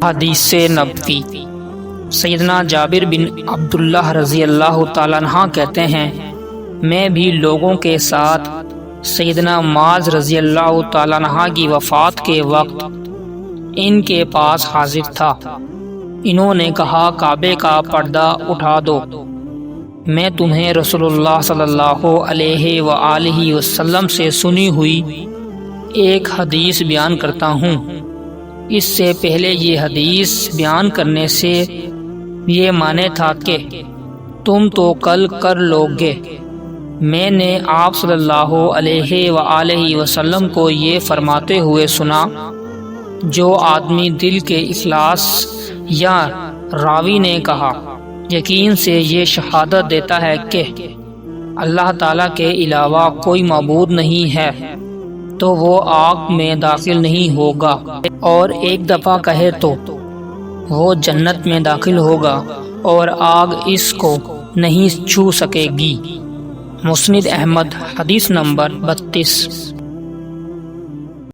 حدیث نبوی۔ سیدنا جابر بن عبداللہ رضی اللہ تعالیٰ عنہ کہتے ہیں، میں بھی لوگوں کے ساتھ سیدنا معاذ رضی اللہ تعالیٰ عنہ کی وفات کے وقت ان کے پاس حاضر تھا۔ انہوں نے کہا، کعبے کا پردہ اٹھا دو، میں تمہیں رسول اللہ صلی اللہ علیہ وآلہ وسلم سے سنی ہوئی ایک حدیث بیان کرتا ہوں۔ اس سے پہلے یہ حدیث بیان کرنے سے یہ معنی تھا کہ تم تو کل کر لو گے۔ میں نے آپ صلی اللہ علیہ وآلہ وسلم کو یہ فرماتے ہوئے سنا، جو آدمی دل کے اخلاص یا راوی نے کہا یقین سے یہ شہادت دیتا ہے کہ اللہ تعالیٰ کے علاوہ کوئی معبود نہیں ہے، تو وہ آگ میں داخل نہیں ہوگا، اور ایک دفعہ کہے تو وہ جنت میں داخل ہوگا اور آگ اس کو نہیں چھو سکے گی۔ مسند احمد، حدیث نمبر 32۔